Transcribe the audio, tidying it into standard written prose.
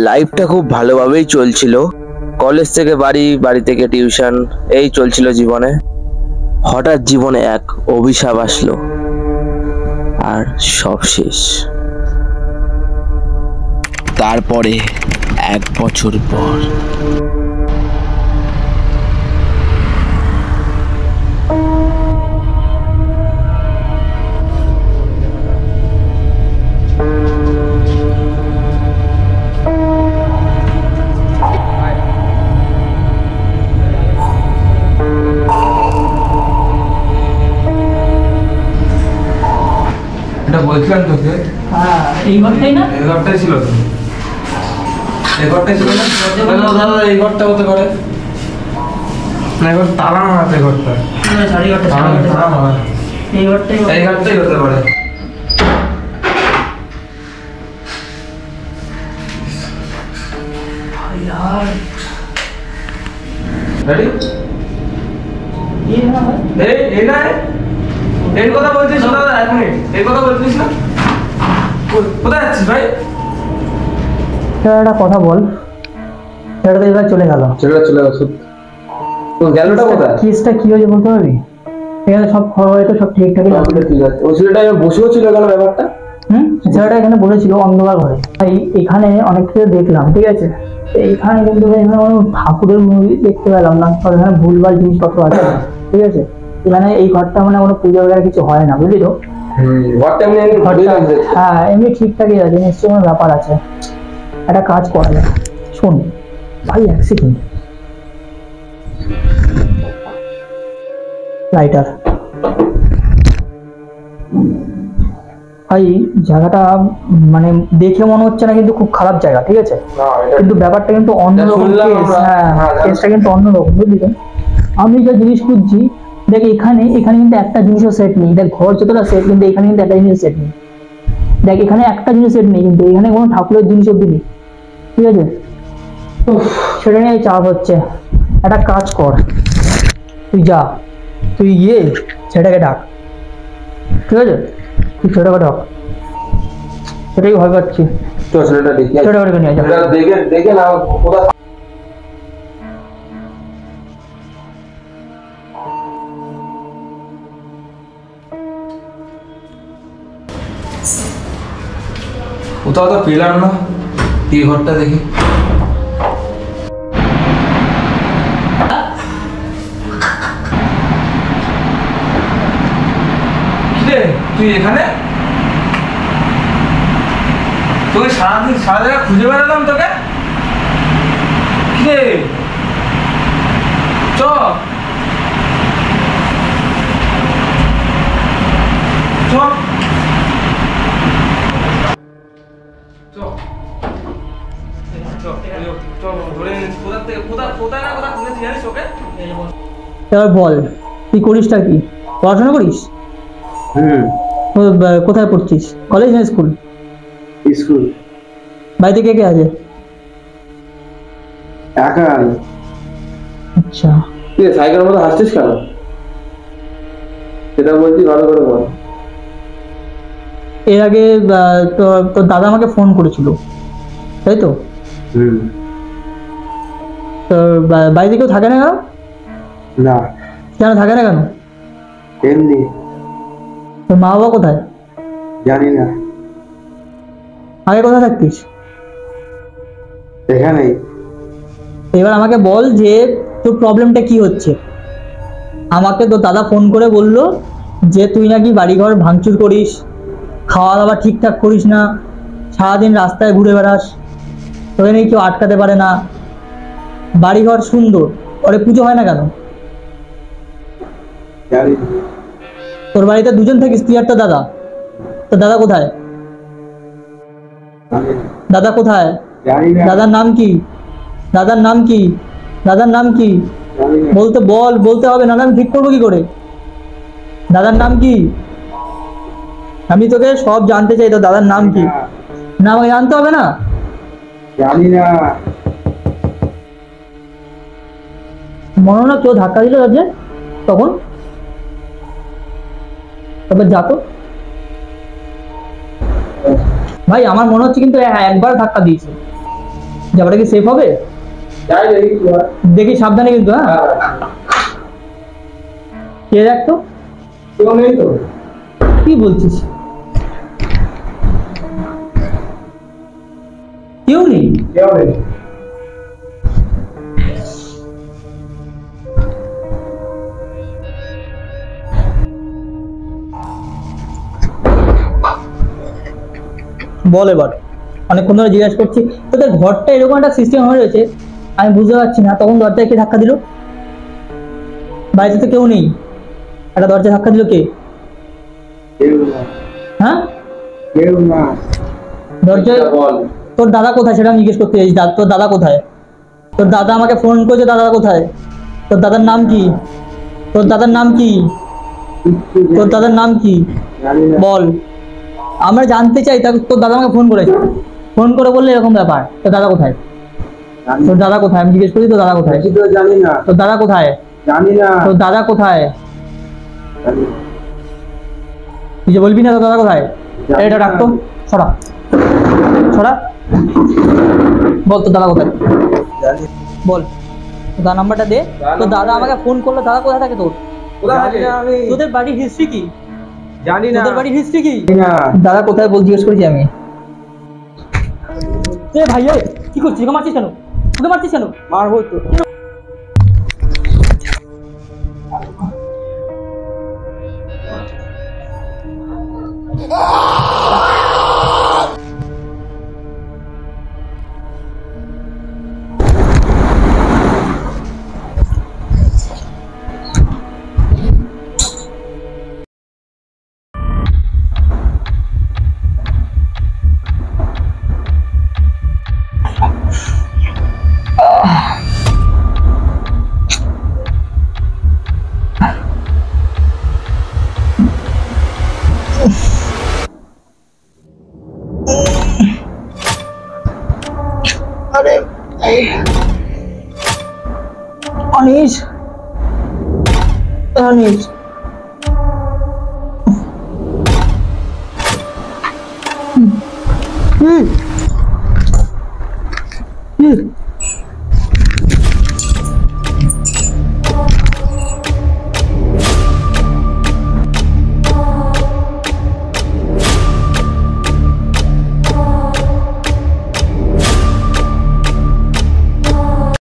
লাইফটা খুব ভালোভাবেই চলছিল। কলেজ থেকে বাড়ি, বাড়ি থেকে টিউশন, এই চলছিল জীবনে। হঠাৎ জীবনে এক অভিশাপ আসলো, আর সব শেষ। তারপরে 1 বছর পর বলছিলাম তোকে। হ্যাঁ, এই ঘরটাই না? এই ঘরটাই ছিল তো। এই ঘরটাই ছিল না? দাদা এই ঘরটা হতে পারে না, এই ঘর তালা মারাতে ঘরটা। সাড়ে ঘরটা, তালা মারা। এই ঘরটাই হতে পারে। রেডি? এই না, এই কথা বলছিস না দাদা? 1 মিনিট, এই কথা বলছিস না? কোথায় যাচ্ছিস ভাই? একটা কথা বল। ছেলেটা এবার চলে গেল। ছেলেটা চলে গেল। তো গেলটা কোথায়? কেসটা কি হয়েছে বলতে পারবি? এখানে সব খবর হয়তো সব ঠিকঠাকই আছে। ঠিক আছে। ওই ছেলেটা বসেও ছিল কেন ব্যাপারটা? ছেলেটা এখানে বসেছিল অন্ধকার ঘরে। তাই এখানে অনেক কিছু দেখলাম, ঠিক আছে? এইখানে কিন্তু ঠাকুরের মুভি দেখতে পেলাম না, এখানে ভুলভাল জিনিসপত্র আছে, ঠিক আছে? এখানে এই ঘরটা মানে কোনো পুজো বগেরা কিছু হয় না, বুঝলি তো? হ্যাঁ, এমনি ঠিকঠাকই আছে, নিশ্চয়ই কোনো ব্যাপার আছে। একটা কাজ করা যায়, শোন ভাই, 1 সেকেন্ড। লাইটার ভাই, জায়গাটা মানে দেখে মনে হচ্ছে না কিন্তু খুব খারাপ জায়গা, ঠিক আছে? কিন্তু ব্যাপারটা কিন্তু অন্যরকম কেস। হ্যাঁ, কেসটা কিন্তু অন্যরকম, বুঝলি তো? আমি যা জিনিস খুঁজছি, দেখ এখানে কিন্তু একটা জিনিসও সেট নেই। দেখ ঘর যতটা সেট, কিন্তু এখানে কিন্তু একটা জিনিস সেট নেই। দেখ এখানে একটা জিনিস সেট নেই, কিন্তু এখানে কোনো ঠাকুরের জিনিস অব্দি নেই, ঠিক আছে? সেটা নিয়ে চাপ হচ্ছে। একটা কাজ কর, তুই যা, তুই গিয়ে সেটাকে ডাক, ঠিক আছে? তুই সেটাকে ডাক, সেটাই ভয় পাচ্ছি। ছেলেটা দেখি, সেটাকে নিয়ে যা। দেখে না কোথায়। কোথাও তো পেলাম না, এই ঘরটা দেখি। তুই এখানে? তোকে সারাদিন সারা জায়গা খুঁজে বেড়ালাম তোকে। কিরে চ, চ, এবার বল, তুই করিসটা কি? পড়াশোনা করিস? কোথায় পড়ছিস? কলেজ না স্কুল? স্কুল। বাড়িতে কে কে আছে? একা। আচ্ছা, তুই সাইকেলের মতো হাসছিস কেন? সেটা বলছি ভালো করে বল। এর আগে তোর দাদা আমাকে ফোন করেছিল, তাই তো? তোর বাড়িতে কেউ থাকে না কেন? না। কেন থাকে না কেন? এমনি। তোর মা বাবা কোথায়? জানি না। আগে কোথায় থাকতিস? এখানেই। এবার আমাকে বল যে তোর প্রবলেমটা কি হচ্ছে। আমাকে তোর দাদা ফোন করে বললো যে তুই নাকি বাড়িঘর ভাঙচুর করিস, খাওয়া দাওয়া ঠিকঠাক করিস না, সারাদিন রাস্তায় ঘুরে বেড়াস, তোকে নাকি কেউ আটকাতে পারে না, বাড়িঘর সুন্দর, পরে পুজো হয় না কেন? তোর বাড়িতে 2জন থাকিস, তুই আর তোর দাদা। তোর দাদা কোথায়? দাদা কোথায়? দাদার নাম কি? দাদার নাম কি? দাদার নাম কি? বলতে হবে, না আমি ঠিক করবো কি করে? দাদার নাম কি? আমি তোকে সব জানতে চাই, তোর দাদার নাম কি? না আমাকে জানতে হবে না? জানি না। মনে হয় না কেউ ধাক্কা দিল যে তখন। তবে যা তো ভাই, আমার মনে হচ্ছে কিন্তু একবার ধাক্কা দিয়েছে। যাবাটা কি সেফ হবে? যাই দেখি কি হয়। দেখি সাবধানে কিন্তু। হ্যাঁ, কে দেখ তো, কেউ নেই তো? কি বলছিস? কেউ নেই? কেউ নেই। বল এবার, অনেকক্ষণ ধরে জিজ্ঞাসা করছি তোদের ঘরটা এরকম একটা সিস্টেম হয়ে রয়েছে, আমি বুঝতে পারছি না। তখন দরজায় কে ধাক্কা দিল? বাড়িতে তো কেউ নেই, একটা দরজা ধাক্কা দিল কে? কেউ না। হ্যাঁ, কেউ না। দরজায় বল। তোর দাদা কোথায় সেটা আমি জিজ্ঞেস করতে চাইছি। তোর দাদা কোথায়? তোর দাদা আমাকে ফোন করেছে, দাদা কোথায়? তোর দাদার নাম কি? তোর দাদার নাম কি? তোর দাদার নাম কি জানি না। বল, আমরা জানতে চাই। তোর দাদা আমাকে ফোন করেছে, ফোন করে বললে এরকম ব্যাপার। তোর দাদা কোথায়? জানি তোর দাদা কোথায় আমি জিজ্ঞেস করি, তোর দাদা কোথায়? তো জানি না। তোর দাদা কোথায়? জানি না। তোর দাদা কোথায়? জানি না। তুই যে বলবি না তোর দাদা কোথায়? জানি এটা না। ডাকতো, ছড়া ছড়া, বল তোর দাদা কোথায়? জানি। বল তোর দাদা নাম্বারটা দে। তোর দাদা আমাকে ফোন করলো, দাদা কোথায় থাকে তোর? কোথায় থাকে? আমি তোদের বাড়ির হিস্ট্রি কি? জানি না। তোদের বাড়ির হিস্ট্রি কি? জানি না। দাদা কোথায় বল, জিজ্ঞেস করেছি আমি। এ ভাই, এ কি করছিস? ওকে মারছিস কেন? ওকে মারছিস কেন? মারবো তো। Anise, anise,